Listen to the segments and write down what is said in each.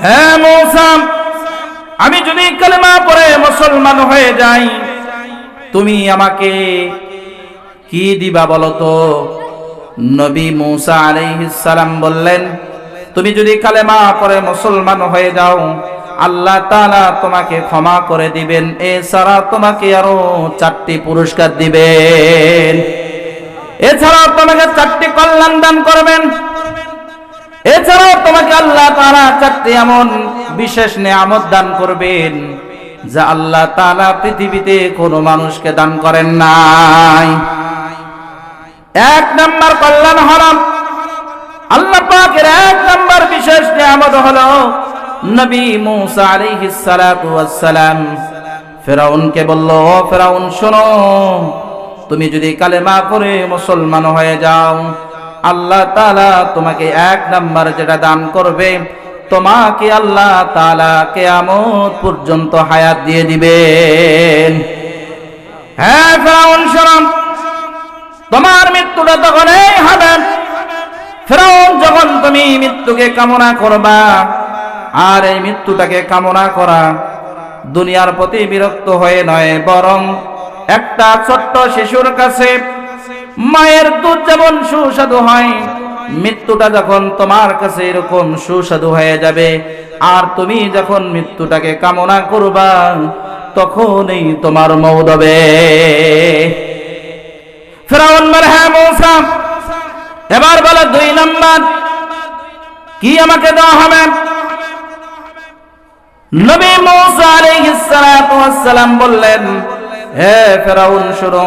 হে মূসা, আমি যদি কালেমা পড়ে মুসলমান হয়ে যাই, তুমি আমাকে কি দিবা বলো তো? নবী মূসা আলাইহিস সালাম বললেন, তুমি যদি কালেমা পড়ে মুসলমান হয়ে যাও, আল্লাহ তাআলা তোমাকে ক্ষমা করে দিবেন, এছাড়া তোমাকে আরো 4টি পুরস্কার দিবেন, এছাড়াও তোমাকে 4টি কল্যাণ দান করবেন, এছাড়াও তোমাকে আল্লাহ তাআলা 4টি এমন বিশেষ নিয়ামত দান করবেন যা আল্লাহ তাআলা পৃথিবীতে কোনো মানুষকে দান করেন নাই। 1 নাম্বার কল্যাণ হলো, আল্লাহ পাকের 1 নাম্বার বিশেষ নিয়ামত হলো, নবী মূসা আলাইহিস সালাতু ওয়াস সালাম ফিরআউনকে বলল, ও ফিরআউন শোনো, তুমি যদি কালেমা পড়ে মুসলমান হয়ে যাও, আল্লাহ তাআলা তোমাকে 1 নাম্বার যেটা দান করবে, তোমাকে আল্লাহ তাআলা কিয়ামত পর্যন্ত হায়াত দিয়ে দিবেন। হ্যাঁ ফিরআউন শোনো, তোমার মৃত্যুটা তখনই হবে ফিরআউন যখন তুমি মৃত্যুকে কামনা করবা। আর এই মৃত্যুটাকে কামনা করা দুনিয়ার প্রতি বিরক্ত হয়ে নয়, বরং একটা ছোট্ট শিশুর কাছে মায়ের দুধ যেমন সুস্বাদু হয়, মৃত্যুটা যখন তোমার কাছে এরকম সুস্বাদু হয়ে যাবে, আর তুমি যখন মৃত্যুটাকে কামনা করবা, তখনই তোমার মওত হবে। ফিরআউন বলে, হ্যাঁ মূসা, এবার বলো 2 নাম্বার কি আমাকে দেওয়া হবে? নবী মূসা আলাইহিস সালাতু ওয়াস সালাম বললেন, হে ফিরআউন শোনো,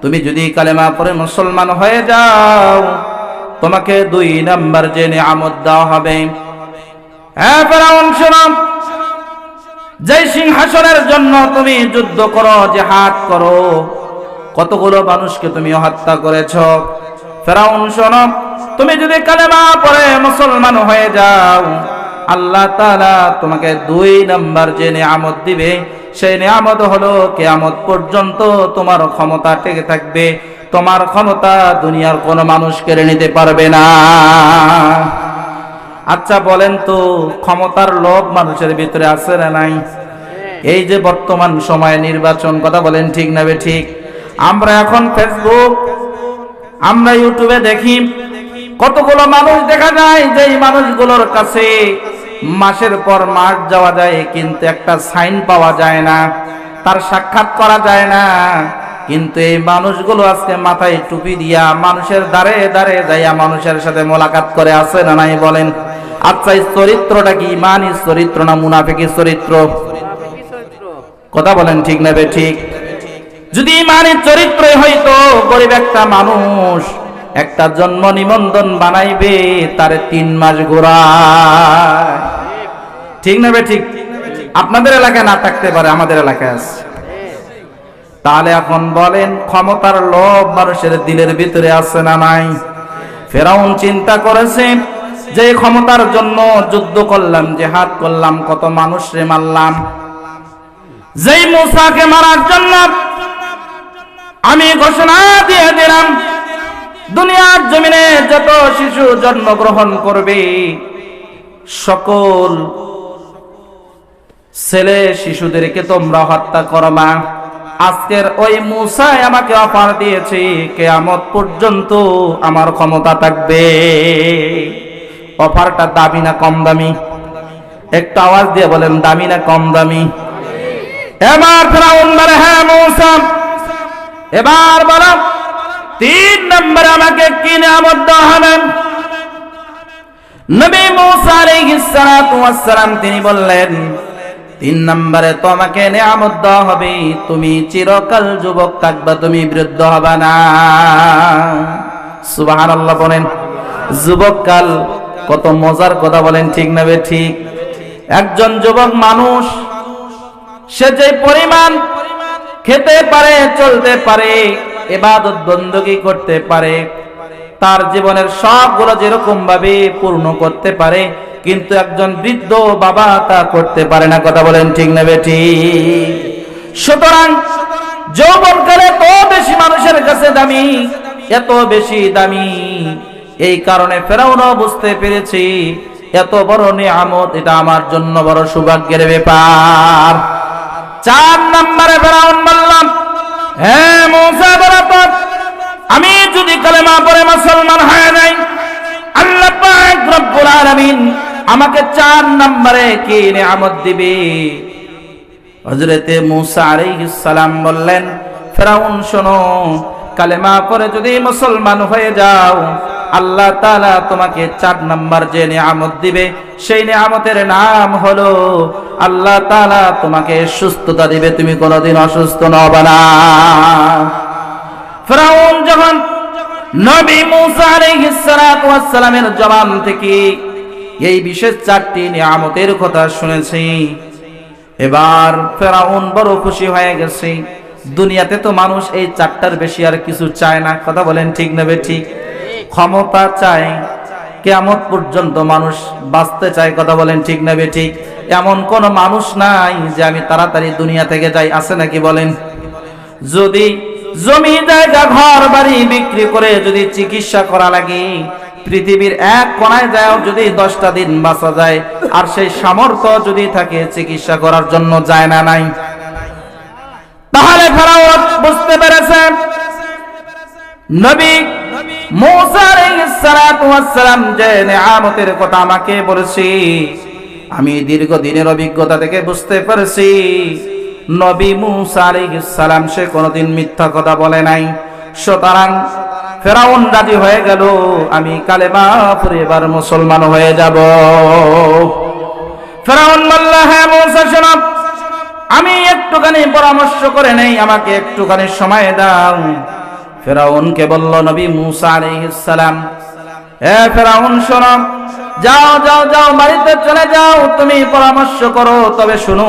তুমি যদি কালেমা পড়ে মুসলমান হয়ে যাও, তোমাকে 2 নাম্বার যে নিয়ামত দেওয়া হবে। হে ফিরআউন শোনো, যে সিংহাসনের জন্য তুমি যুদ্ধ করো, জিহাদ করো, কতগুলো মানুষকে তুমি হত্যা করেছো, ফিরআউন শোনো, তুমি যদি কালেমা পড়ে মুসলমান হয়ে যাও, আল্লাহ তাআলা তোমাকে 2 নাম্বার যে নিয়ামত দিবে, সেই নিয়ামত হলো কিয়ামত পর্যন্ত তোমার ক্ষমতা টিকে থাকবে, তোমার ক্ষমতা দুনিয়ার কোনো মানুষ কেড়ে নিতে পারবে না। আচ্ছা বলেন তো, ক্ষমতার লোভ মানুষের ভিতরে আছে না নাই? এই যে বর্তমান সময়ে নির্বাচন, কথা বলেন ঠিক না ঠিক? আমরা এখন ফেসবুক, আমরা ইউটিউবে দেখি, কতগুলো মানুষ দেখা যায় যে মানুষগুলোর কাছে মাসের পর মাস যাওয়া যায়, কিন্তু একটা সাইন পাওয়া যায় না, তার সাক্ষাৎ করা যায় না। কিন্তু এই মানুষগুলো আজকে মাথায় টুপি দিয়া মানুষের দ্বারে দ্বারে যাইয়া মানুষের সাথে মোলাকাত করে, আছে না নাই বলেন? আচ্ছা এই চরিত্রটা কি ইমানি চরিত্র না মুনাফিকি চরিত্র? কথা বলেন ঠিক না ঠিক? যদি ইমানি চরিত্রই হইতো, গরিব একটা মানুষ একটা জন্ম নিবন্ধন বানাইবে, তারে 3 মাস ঘোরায়, ঠিক না ঠিক? আপনাদের এলাকায় না থাকতে পারে, আমাদের এলাকায় আছে। তাহলে এখন বলেন, ক্ষমতার লোভ মানুষের দিলের ভিতরে আছে না নাই? ফিরআউন চিন্তা করেছে যে ক্ষমতার জন্য যুদ্ধ করলাম, জিহাদ করলাম, কত মানুষরে মারলাম, যেই মূসাকে মারার জন্য আমি ঘোষণা দিয়ে দিলাম, দুনিয়ার জমিনে যত শিশু জন্মগ্রহণ করবে, সকল ছেলে শিশুদেরকে তোমরা হত্যা করবা। আজকের ওই মূসা আমাকে অফার দিয়েছে, কিয়ামত পর্যন্ত আমার ক্ষমতা থাকবে। অফারটা দামি না কম দামি? একটু আওয়াজ দিয়ে বলেন, দামি না কম দামি? এবার ফিরআউন বলে, হ্যাঁ মূসা, এবার বলো 3 নম্বরে আমাকে কি নিয়ামত দেওয়া হবে? নবী মূসা আলাইহিস সালাতু ওয়াস সালাম তিনি বললেন, 3 নম্বরে তোমাকে নিয়ামত দেওয়া হবে, তুমি চিরকাল যুবক থাকবা, তুমি বৃদ্ধ হবে না। সুবহানাল্লাহ বলেন। যুবককাল কত মজার কথা, বলেন ঠিক না ঠিক? একজন যুবক মানুষ, সে যে পরিমাণ খেতে পারে, চলতে পারে, ইবাদত বندگی করতে পারে, তার জীবনের সবগুলো যেরকম ভাবে পূর্ণ করতে পারে, কিন্তু একজন বৃদ্ধ বাবা তা করতে পারে না। কথা বলেন ঠিক না ঠিক? সুতরাং যৌবনকালে এত বেশি মানুষের কাছে দামি, এত বেশি দামি, এই কারণে ফেরাউনও বুঝতে পেরেছে এত বড় নিয়ামত, এটা আমার জন্য বড় সৌভাগ্যের ব্যাপার। 4 নম্বরে ফেরাউন বললাম, হে মূসা বরাবর, আমি যদি কালেমা পড়ে মুসলমান হয়ে যাই, আল্লাহ পাক রব্বুল আলামিন আমাকে 4 নম্বরে কি নিয়ামত দিবে? হযরতে মূসা আলাইহিস সালাম বললেন, ফেরাউন শোনো, কালেমা পড়ে যদি মুসলমান হয়ে যাও, আল্লাহ তাআলা তোমাকে 4 নম্বর যে নিয়ামত দিবে, সেই নিয়ামতের নাম হলো আল্লাহ তাআলা তোমাকে সুস্থতা দিবে, তুমি কোনোদিন অসুস্থ হবে না। ফেরাউন যখন নবী মূসা আলাইহিস সালাতু ওয়াস সালামের জবান থেকে এই বিশেষ 4টি নিয়ামতের কথা শুনেছি, এবার ফেরাউন বড় খুশি হয়ে গেছে। দুনিয়াতে তো মানুষ এই 4টার বেশি আর কিছু চায় না, কথা বলেন ঠিক না ঠিক? ক্ষমতা চায়, কিয়ামত পর্যন্ত মানুষ বাঁচতে চায়, কথা বলেন ঠিক না ঠিক? এমন কোন মানুষ নাই যে আমি তাড়াতাড়ি দুনিয়া থেকে যাই, আছে নাকি বলেন? যদি জমি জায়গা ঘর বাড়ি বিক্রি করে যদি চিকিৎসা করা লাগে, পৃথিবীর এক কোনায় যাও যদি 10টা দিন বাঁচা যায়, আর সেই সামর্থ্য যদি থাকে চিকিৎসা করার জন্য যায় না নাই? তাহলে ফেরাউন বুঝতে পেরেছে নবী মূসা আলাইহিস সালাতু ওয়াস সালাম যে নিয়ামতের কথা আমাকে বলেছি, আমি দীর্ঘদিনের অভিজ্ঞতা থেকে বুঝতে পেরেছি নবী মূসা আলাইহিস সালাম সে কোনোদিন মিথ্যা কথা বলে নাই। সুতরাং ফেরাউন রাজি হয়ে গেল, আমি কালেমা পড়ে এবার মুসলমান হয়ে যাব। ফেরাউন বলল, হ্যাঁ মূসা শোনো, আমি একটুখানি পরামর্শ করে নেই, আমাকে একটুখানি সময় দাও। ফেরাউনকে বলল নবী মূসা আলাইহিস সালাম, হে ফেরাউন শোনো, যাও যাও যাও, বাড়িতে চলে যাও, তুমি পরামর্শ করো। তবে শুনো,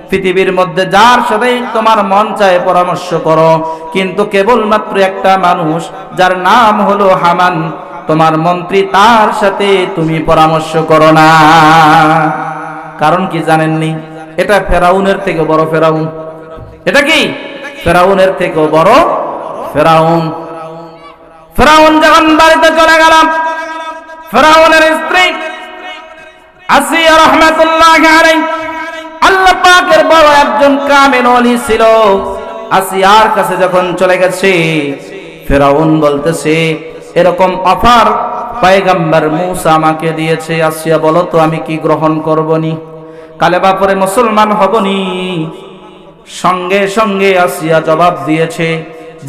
পৃথিবীর মধ্যে যার সাথে তোমার মন চায় পরামর্শ করো, কিন্তু কেবলমাত্র একটা মানুষ যার নাম হলো হামান, তোমার মন্ত্রী, তার সাথে তুমি পরামর্শ করো না। কারণ কি জানেননি? এটা ফেরাউনের থেকে বড় ফেরাউন। এটা কি? ফেরাউনের থেকে বড় ফেরাউন। ফেরাউন যখন বাড়িতে চলে গেল, ফেরাউনের স্ত্রী আসিয়া রাহমাতুল্লাহি আলাইহা, আল্লাহ পাকের বড় একজন কামেল ওলি ছিল, আসিয়ার কাছে যখন চলে গেছে, ফেরাউন বলতেছে, এরকম অফার পয়গম্বর মূসা আমাকে দিয়েছে, আসিয়া বলো তো আমি কি গ্রহণ করবনি? কালেমা পড়ে মুসলমান হবনি? সঙ্গে সঙ্গে আসিয়া জবাব দিয়েছে,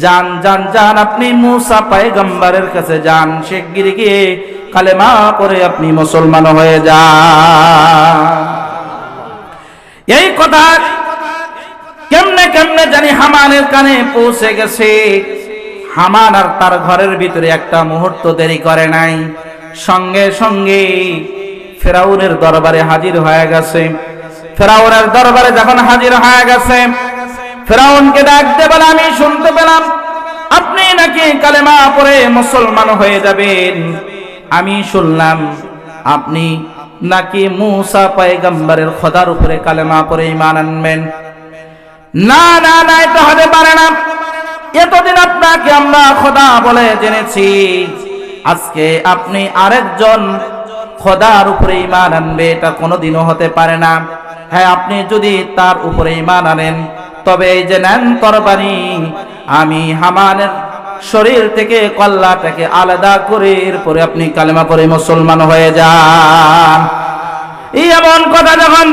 যান যান যান, আপনি মূসা পয়গম্বরের কাছে যান, শিগগির গিয়ে কালেমা পড়ে আপনি মুসলমান হয়ে যান। এই কথা কেমনে কেমনে জানি হামানের কানে পৌঁছে গেছে। হামান আর তার ঘরের ভিতরে একটা মুহূর্ত দেরি করে নাই, সঙ্গে সঙ্গে ফেরাউনের দরবারে হাজির হয়ে গেছে। ফেরাউনের দরবারে যখন হাজির হয়ে গেছে, ফেরাউনকে ডাকতে বলে, আমি শুনতে পেলাম আপনি নাকি কালেমা পড়ে মুসলমান হয়ে যাবেন। আমি শুনলাম আপনি নাকি মূসা পয়গম্বরের খোদার উপরে কালেমা পড়ে ঈমান আনবেন। না না না, এটা হতে পারে না। এতদিন আপনাকে আমরা খোদা বলে জেনেছি, আজকে আপনি আরেকজন খোদার উপরে ঈমান আনবে, এটা কোনোদিনও হতে পারে না। হ্যাঁ, আপনি যদি তার উপরে ঈমান আনেন, তবে এই যে নেন তরবারি, আমি হামানের শরীর থেকে কল্লাটাকে আলাদা করে এরপরে আপনি কালেমা পড়ে মুসলমান হয়ে যান। এই এমন কথা যখন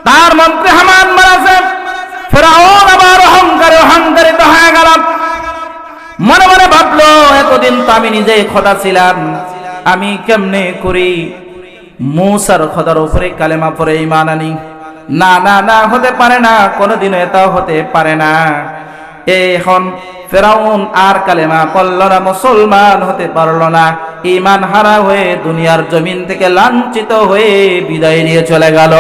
তার মন্ত্রী হামান বলেছে, ফেরাউন আবার অহংকারিত হয়ে গেল। মনে মনে ভাবলো, এতদিন তো আমি নিজেই খোদা ছিলাম, আমি কেমনে করি মূসার খোদার উপরে কালেমা পড়ে ঈমান আনি? না না না, হতে পারে না, কোনোদিনও এটাও হতে পারে না। এখন ফেরাউন আর কালেমা পড়ল না, মুসলমান হতে পারল না, ঈমান হারা হয়ে দুনিয়ার জমিন থেকে লাঞ্ছিত হয়ে বিদায় নিয়ে চলে গেল।